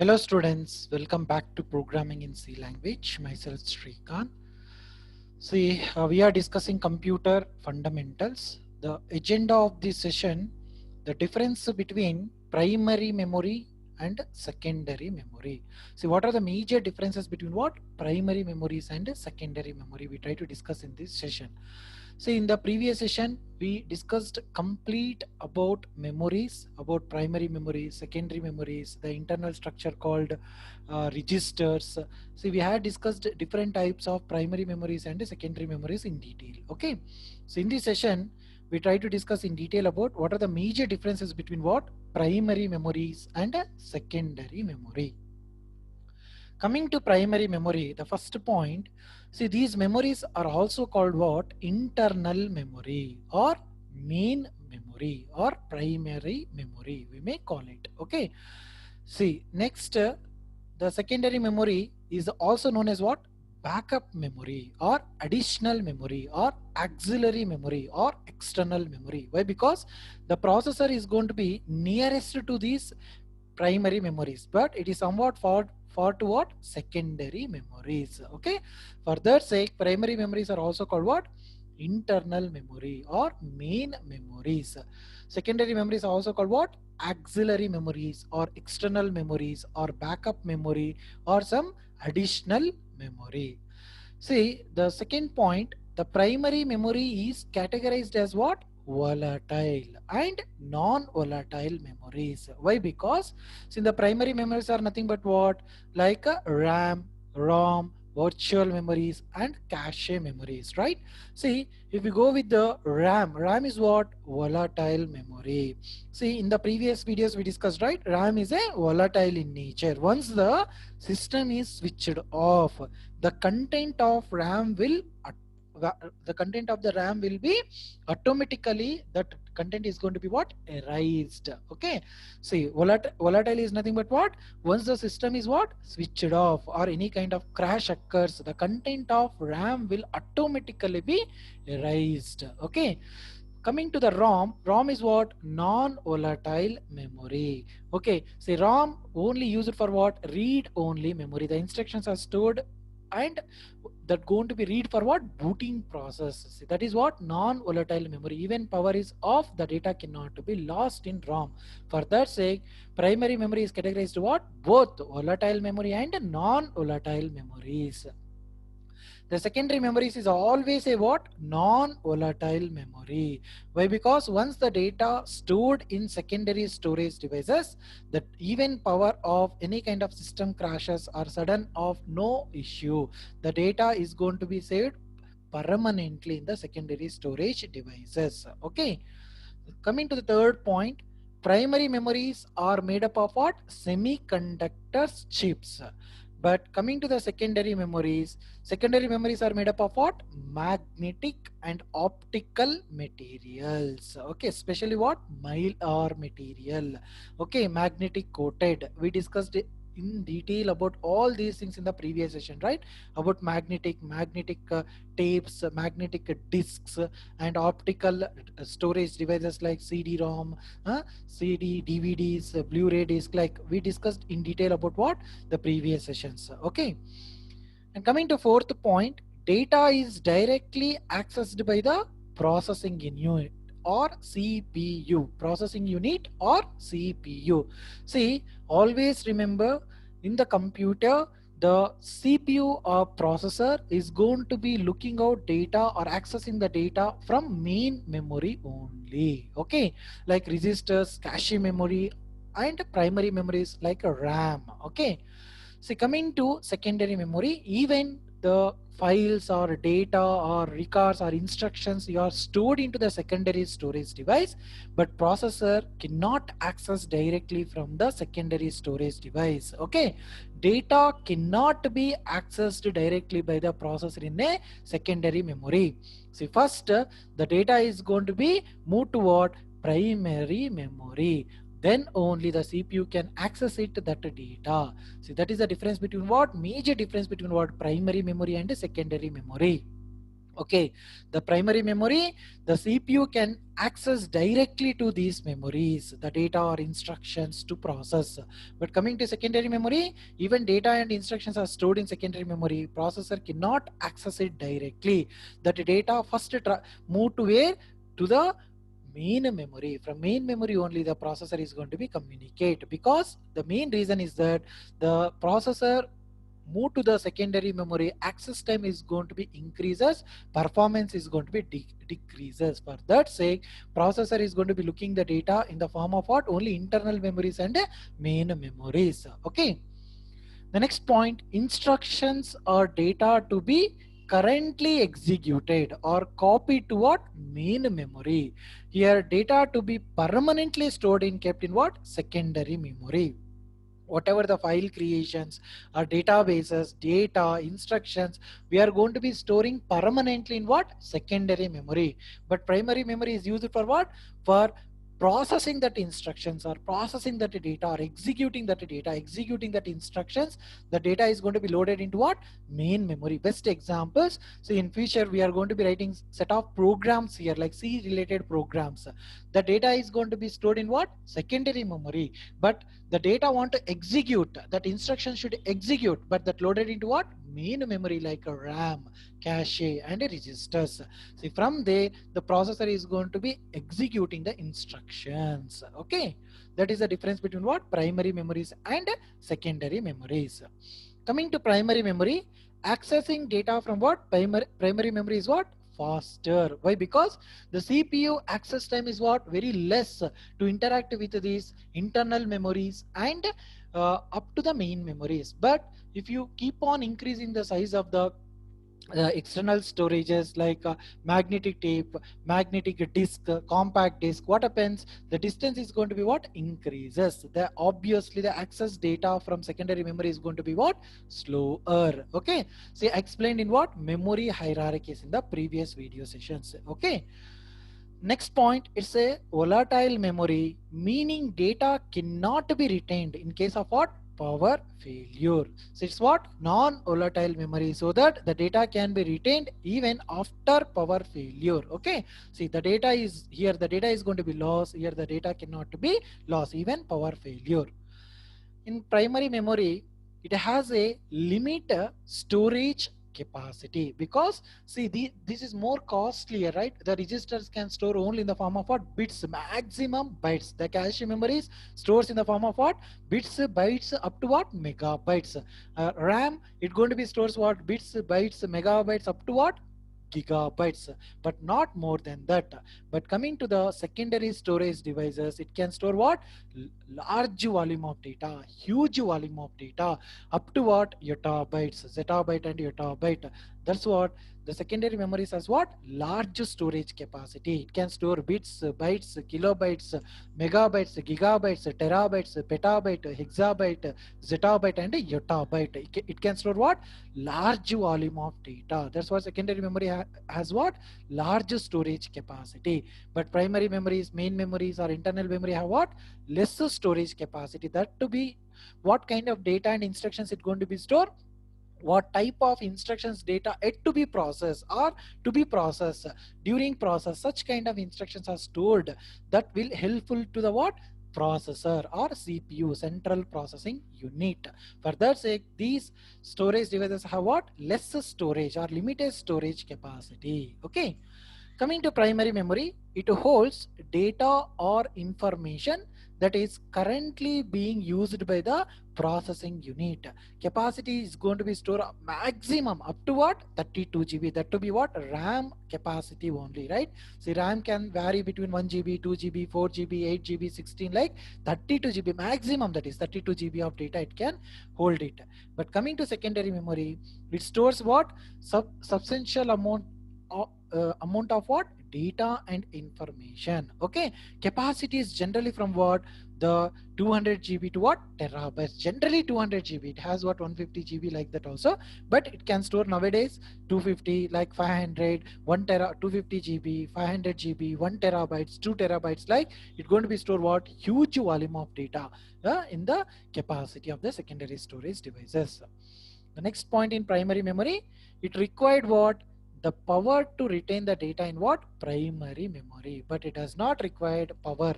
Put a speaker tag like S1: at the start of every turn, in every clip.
S1: Hello students, welcome back to programming in C language. Myself Sreekanth. See, we are discussing computer fundamentals. The agenda of this session, the difference between primary memory and secondary memory. See, what are the major differences between what? Primary memories and secondary memory. We try to discuss in this session. So in the previous session, we discussed complete about memories, about primary memories, secondary memories, the internal structure called registers. So we had discussed different types of primary memories and secondary memories in detail. Okay. So in this session, we try to discuss in detail about what are the major differences between what? Primary memories and secondary memory. Coming to primary memory, the first point, see these memories are also called what? Internal memory or main memory or primary memory, we may call it. Okay. See, next, the secondary memory is also known as what? Backup memory or additional memory or auxiliary memory or external memory. Why? Because the processor is going to be nearest to these primary memories, but it is somewhat far to what? Secondary memories. Okay. For that sake, primary memories are also called what? Internal memory or main memories. Secondary memories are also called what? Auxiliary memories or external memories or backup memory or some additional memory. See, the second point, the primary memory is categorized as what? Volatile and non-volatile memories. Why? Because since the primary memories are nothing but what? Like a RAM, ROM, virtual memories and cache memories, right? See, if we go with the RAM is what? Volatile memory. See, in the previous videos we discussed, right? RAM is a volatile in nature. Once the system is switched off, the content of RAM will the content of the RAM will be automatically, that content is going to be what? Erased. Okay. See, volatile is nothing but what? Once the system is what? Switched off or any kind of crash occurs, the content of RAM will automatically be erased. Okay. Coming to the ROM is what? Non-volatile memory. Okay, say ROM only used for what? Read-only memory. The instructions are stored and that going to be read for what? Booting process. See, that is what? Non-volatile memory. Even power is off, the data cannot be lost in ROM. For that sake, primary memory is categorized to what? Both volatile memory and non-volatile memories. The secondary memories is always a what? Non-volatile memory. Why? Because once the data stored in secondary storage devices, that even power of any kind of system crashes or sudden of no issue, the data is going to be saved permanently in the secondary storage devices. Okay. Coming to the third point, primary memories are made up of what? Semiconductors chips. But coming to the secondary memories are made up of what? Magnetic and optical materials. Okay, especially what? Mylar material. Okay, magnetic coated. We discussed in detail about all these things in the previous session, right? About magnetic tapes, magnetic discs, and optical storage devices like CD-ROM, CD, DVDs, Blu-ray disc. Like we discussed in detail about what? The previous sessions. Okay. And coming to fourth point, data is directly accessed by the processing unit or CPU, processing unit or CPU. See, always remember, in the computer, the CPU or processor is going to be looking out data or accessing the data from main memory only. Okay, like registers, cache memory, and primary memories like a RAM. Okay. See, coming to secondary memory, even the files or data or records or instructions you are stored into the secondary storage device, but processor cannot access directly from the secondary storage device. Okay, data cannot be accessed directly by the processor in a secondary memory. See, first the data is going to be moved toward primary memory, then only the CPU can access it, that data. See, that is the difference between what? Major difference between what? Primary memory and secondary memory. Okay, the primary memory, the CPU can access directly to these memories, the data or instructions to process. But coming to secondary memory, even data and instructions are stored in secondary memory. Processor cannot access it directly. That data first move to where? To the main memory. From main memory only the processor is going to be communicate, because the main reason is that the processor move to the secondary memory, access time is going to be increases, performance is going to be decreases. For that sake, processor is going to be looking the data in the form of what? Only internal memories and main memories. Okay, the next point, instructions or data to be currently executed or copied to what? Main memory. Here data to be permanently stored in, kept in what? Secondary memory. Whatever the file creations or databases, data, instructions, we are going to be storing permanently in what? Secondary memory. But primary memory is used for what? For processing that instructions or processing that data or executing that data, executing that instructions. The data is going to be loaded into what? Main memory. Best examples, so in future we are going to be writing set of programs here, like C related programs. The data is going to be stored in what? Secondary memory. But the data want to execute, that instruction should execute, but that loaded into what? Main memory, like a RAM, cache and a registers. See, from there the processor is going to be executing the instructions. Okay, that is the difference between what? Primary memories and secondary memories. Coming to primary memory, accessing data from what? Primary memory is what? Faster. Why? Because the CPU access time is what? Very less to interact with these internal memories and up to the main memories. But if you keep on increasing the size of the external storages, like magnetic tape, magnetic disk, compact disk, what happens? The distance is going to be what? Increases. The obviously the access data from secondary memory is going to be what? Slower. Okay, see, I explained in what? Memory hierarchies in the previous video sessions. Okay, next point, it's a volatile memory, meaning data cannot be retained in case of what? Power failure. So it's what? Non-volatile memory, so that the data can be retained even after power failure. Okay. See, the data is here, the data is going to be lost. Here the data cannot be lost, even power failure. In primary memory, it has a limit storage capacity, because see, this is more costlier, right? The registers can store only in the form of what? Bits, maximum bytes. The cache memories stores in the form of what? Bits, bytes, up to what? Megabytes. RAM, it going to be stores what? Bits, bytes, megabytes, up to what? Gigabytes, but not more than that. But coming to the secondary storage devices, it can store what? Large volume of data, huge volume of data, up to what? Yottabytes, zettabyte and yottabyte. That's what the secondary memories has, what? Large storage capacity. It can store bits, bytes, kilobytes, megabytes, gigabytes, terabytes, petabyte, hexabyte, zettabyte and yottabyte. It can store what? Large volume of data. That's what secondary memory has, what? Large storage capacity. But primary memories, main memories or internal memory have what? Lesser storage capacity. That to be what kind of data and instructions it going to be stored, what type of instructions data yet to be processed or to be processed. During process, such kind of instructions are stored, that will helpful to the what? Processor or CPU, central processing unit. For that sake, these storage devices have what? Less storage or limited storage capacity. Okay, coming to primary memory, it holds data or information that is currently being used by the processing unit. Capacity is going to be stored maximum up to what? 32 GB. That to be what? RAM capacity only, right? See, RAM can vary between 1 GB, 2 GB, 4 GB, 8 GB, 16, like 32 GB maximum, that is 32 GB of data it can hold it. But coming to secondary memory, it stores what? Substantial amount of what? Data and information. Okay, capacity is generally from what? The 200 GB to what? Terabytes. Generally 200 GB. It has what? 150 GB, like that also, but it can store nowadays 250, like 500, 1 tera, 250 GB, 500 GB, 1 terabytes, 2 terabytes, like it's going to be stored what? Huge volume of data in the capacity of the secondary storage devices. The next point, in primary memory, it required what? the power to retain the data in what? Primary memory. But it does not require power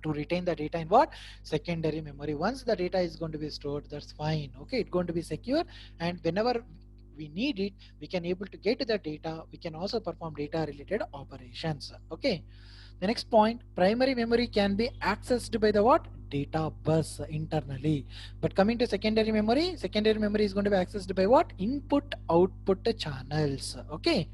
S1: to retain the data in what? Secondary memory. Once the data is going to be stored, that's fine. Okay, it's going to be secure, and whenever we need it, we can able to get the data. We can also perform data related operations. Okay. The next point, primary memory can be accessed by the what? Data bus internally. But coming to secondary memory is going to be accessed by what? Input output channels. Okay.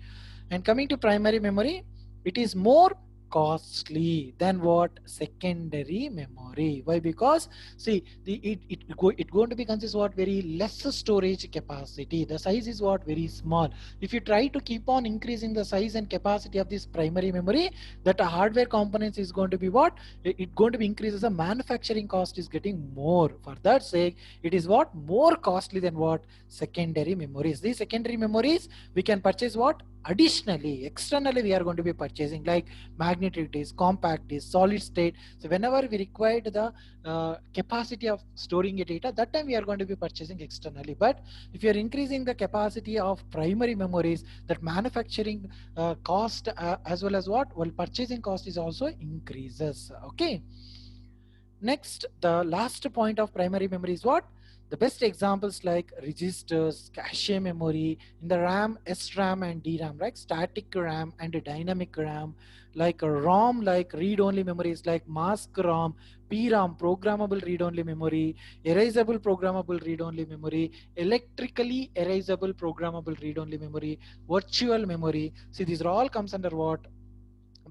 S1: And coming to primary memory, it is more costly than what? Secondary memory. Why? Because see, it going to be consist what? Very less storage capacity. The size is what? Very small. If you try to keep on increasing the size and capacity of this primary memory, that hardware components is going to be what? It going to be increases, the manufacturing cost is getting more. For that sake, it is what? More costly than what? Secondary memories. These secondary memories we can purchase what? Additionally, externally, we are going to be purchasing like magnetic disk, compact disk, solid state. So whenever we require the capacity of storing a data, that time we are going to be purchasing externally. But if you are increasing the capacity of primary memories, that manufacturing cost as well as what? Well, purchasing cost is also increases. Okay. Next, the last point of primary memory is what? The best examples like registers, cache memory in the RAM, SRAM and DRAM, right? Static RAM and dynamic RAM, like a ROM, like read-only memories like mask ROM, PROM, programmable read-only memory, erasable programmable read-only memory, electrically erasable programmable read-only memory, virtual memory. See, these are all comes under what?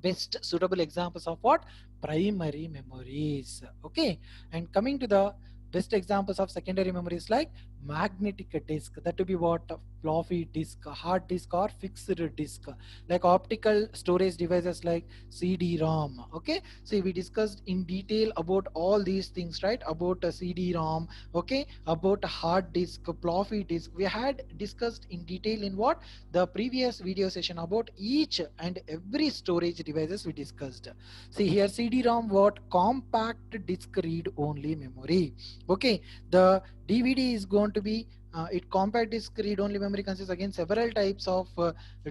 S1: Best suitable examples of what? Primary memories. Okay. And coming to the best examples of secondary memories like magnetic disk, that to be what? Floppy disk, hard disk or fixed disk, like optical storage devices like CD-ROM. Okay, so we discussed in detail about all these things, right? About a CD-ROM, okay, about a hard disk, floppy disk. We had discussed in detail in what? The previous video session about each and every storage devices we discussed. See here, CD-ROM, what? Compact disk read only memory. Okay, the DVD is going to be it compact disk read only memory consists again several types of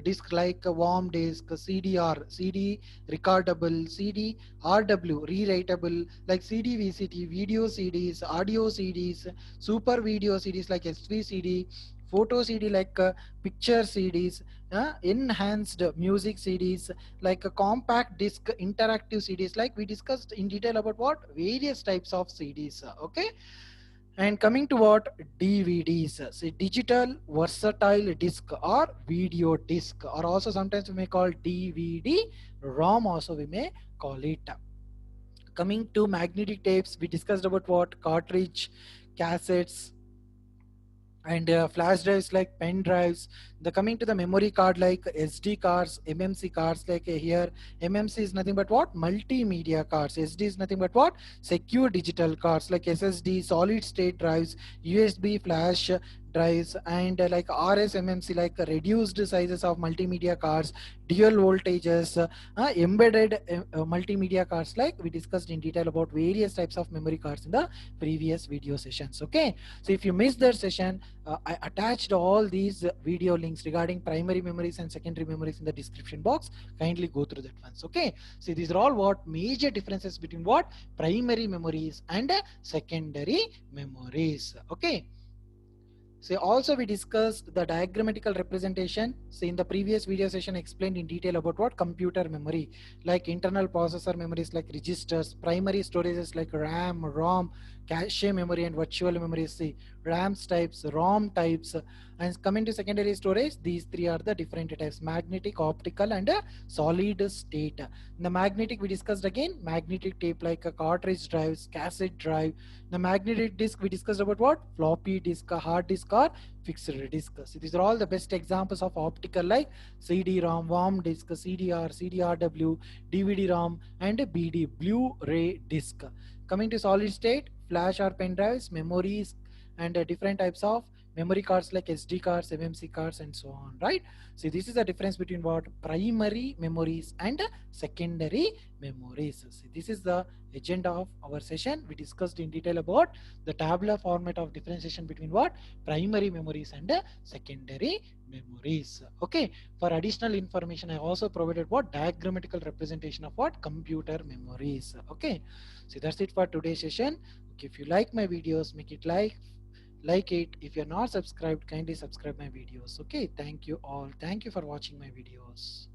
S1: disk like warm disk, CDR, CD recordable, CD RW rewritable, like CD VCT, video CDs, audio CDs, super video CDs like SV CD, photo CD like picture CDs, enhanced music CDs, like a compact disc interactive CDs, like we discussed in detail about what? Various types of CDs. Okay. And coming to what? DVDs, say digital versatile disc or video disc, or also sometimes we may call DVD ROM, also we may call it. Coming to magnetic tapes, we discussed about what? Cartridge, cassettes, and flash drives like pen drives. The coming to the memory card like SD cards, MMC cards, like here MMC is nothing but what? Multimedia cards. SD is nothing but what? Secure digital cards like SSD, solid state drives, USB flash drives, and like RSMMC, like reduced sizes of multimedia cards, dual voltages, embedded multimedia cards, like we discussed in detail about various types of memory cards in the previous video sessions. Okay, so if you missed that session, I attached all these video links regarding primary memories and secondary memories in the description box. Kindly go through that once. Okay, so these are all what major differences between what? Primary memories and secondary memories. Okay. So also we discussed the diagrammatical representation. So in the previous video session, I explained in detail about what? Computer memory, like internal processor memories like registers, primary storages like RAM, ROM, cache memory and virtual memory. See, RAMs types, ROM types, and coming to secondary storage, these three are the different types: magnetic, optical, and solid state. In the magnetic, we discussed again magnetic tape like a cartridge drives, cassette drive. The magnetic disk, we discussed about what? Floppy disk, hard disk, or fixed disk. So these are all the best examples of optical like CD-ROM, warm disk, CDR, CDRW, DVD-ROM, and BD, Blu-ray disk. Coming to solid state, flash or pen drives, memories, and different types of memory cards like SD cards, MMC cards, and so on, right? See, this is the difference between what primary memories and secondary memories. See, this is the agenda of our session. We discussed in detail about the tabular format of differentiation between what primary memories and secondary memories. Okay, for additional information, I also provided what diagrammatical representation of what computer memories. Okay, so that's it for today's session. Okay, if you like my videos, make it like it. If you're not subscribed, kindly subscribe my videos. Okay, thank you all. Thank you for watching my videos.